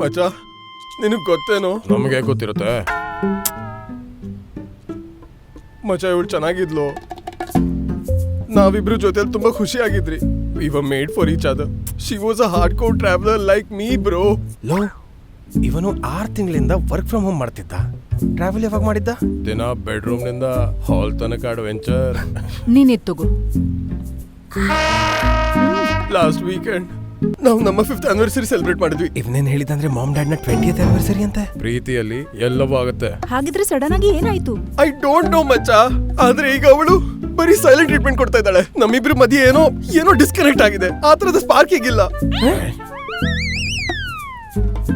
ಮಚ್ಚ ನಿನಗ್ ಗೊತ್ತೇನೋ? ನಮಗೆ ಗೊತ್ತಿರುತ್ತೆ. ಮಚ್ಚ ಇವಳು ಚೆನ್ನಾಗಿದ್ಲು, ನಾವಿಬ್ರು ಜೊತೆಲಿ ತುಂಬಾ ಖುಷಿಯಾಗಿದ್ರಿ. We were made for each other. She was a hardcore traveler like me, bro. Low, ಇವನು 6 ತಿಂಗಳಿಂದ ವರ್ಕ್ ಫ್ರಮ್ ಹೋಮ್ ಮಾಡ್ತಿದ್ದ. ಟ್ರಾವೆಲ್ ಯಾವಾಗ ಮಾಡಿದ್ದ? ದಿನ ಬೆಡ್ರೂಮ್ ನಿಂದ ಹಾಲ್ ತನಕ ಅಡ್ವೆಂಚರ್. ನೀನಿದ್ ತಗೋ. ಲಾಸ್ಟ್ ವೀಕೆಂಡ್ ನಾವು ನಮ್ಮ 5th anniversary ಸೆಲೆಬ್ರೇಟ್ ಮಾಡಿದ್ವಿ. ಇವನೇನ್ ಹೇಳಿದಂದ್ರೆ ಮಾಮ್ ಡ್ಯಾಡ್ ನ 20th anniversary ಅಂತೆ. ಪ್ರೀತಿಯಲ್ಲಿ ಎಲ್ಲವೂ ಆಗುತ್ತೆ. ಹಾಗಿದ್ರೆ ಸಡನ್ ಆಗಿ ಏನಾಯ್ತು? ಐ ಡೋಂಟ್ ನೋ ಮಚ್ಚ, ಆದ್ರೆ ಈಗ ಅವಳು ಬರೀ ಸೈಲೆಂಟ್ ಟ್ರೀಟ್ಮೆಂಟ್ ಕೊಡ್ತಾ ಇದ್ದಾಳೆ. ನಮ್ಮಿಬ್ರು ಮಧ್ಯೆ ಏನೋ ಡಿಸ್ಕನೆಕ್ಟ್ ಆಗಿದೆ. ಆ ತರದ ಸ್ಪಾರ್ಕ್ ಈಗಿಲ್ಲ.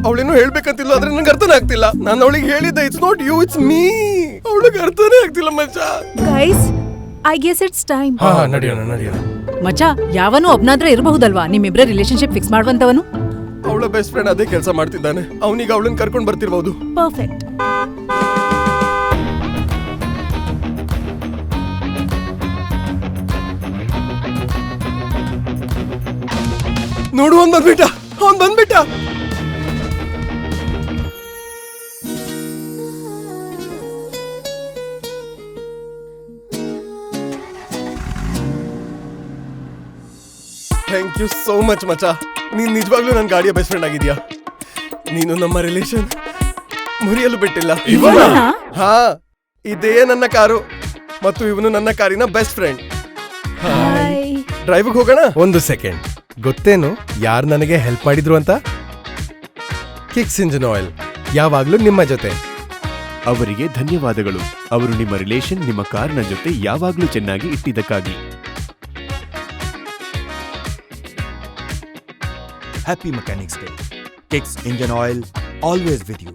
ಅವಳೇನೋ ಹೇಳ್ಬೇಕಂತಿಲ್ಲ, ಆದ್ರೆ ನಂಗೆ ಅರ್ಥನೇ ಆಗ್ತಿಲ್ಲ. ನಾನು ಅವಳಿಗೆ ಹೇಳಿದ್ದೆ it's not you, it's me. ಅವಳಿಗೆ ಅರ್ಥನೇ ಆಗ್ತಿಲ್ಲ ಮಚ್ಚ. Guys, I guess it's time. ಹಾ, ನಡೆಯೋಣ. ಮಚ್ಚ, ಯಾವನು ಒಬ್ನಾದ್ರೆ ಇರಬಹುದಲ್ವಾ ನಿಮ್ಮಿಬ್ರ ರಿಲೇಶನ್ಶಿಪ್ ಫಿಕ್ಸ್ ಮಾಡುವಂತವನು? ಅವಳ ಬೆಸ್ಟ್ ಫ್ರೆಂಡ್ ಅದೇ ಕೆಲಸ ಮಾಡ್ತಿದ್ದಾನೆ. ಅವನಿಗೆ ಅವಳನ್ನ ಕರ್ಕೊಂಡು ಬರ್ತಿರ್ಬೋದು. ಪರ್ಫೆಕ್ಟ್. ನೋಡು, ಅವ್ನ್ ಬಂದ್ಬಿಟ್ಟ. ಥ್ಯಾಂಕ್ ಯು ಸೋ ಮಚ್ ಮಚ್ಚ. ನೀನ್ ನಿಜವಾಗ್ಲೂ ನನ್ನ ಗಾಡಿಯ ಬೆಸ್ಟ್ ಫ್ರೆಂಡ್ ಆಗಿದ್ಯಾ. ನೀನು ನಮ್ಮ ರಿಲೇಷನ್ ಮುರಿಯಲು ಬಿಟ್ಟಿಲ್ಲ. ಹಾ, ಇದೇ ನನ್ನ ಕಾರು ಮತ್ತು ಇವನು ನನ್ನ ಕಾರಿನ ಬೆಸ್ಟ್ ಫ್ರೆಂಡ್. ಡ್ರೈವ್ಗೆ ಹೋಗೋಣ. 1 ಸೆಕೆಂಡ್, ಗೊತ್ತೇನು ಯಾರು ನನಗೆ ಹೆಲ್ಪ್ ಮಾಡಿದ್ರು ಅಂತ? ಕಿಕ್ಸ್ ಇಂಜಿನ್ ಆಯಿಲ್, ಯಾವಾಗ್ಲೂ ನಿಮ್ಮ ಜೊತೆ. ಅವರಿಗೆ ಧನ್ಯವಾದಗಳು. ಅವರು ನಿಮ್ಮ ರಿಲೇಷನ್, ನಿಮ್ಮ ಕಾರ್ನ ಜೊತೆ ಯಾವಾಗ್ಲೂ ಚೆನ್ನಾಗಿ ಇಟ್ಟಿದ್ದಕ್ಕಾಗಿ. Happy Mechanics Day. Kicks Engine Oil, always with you.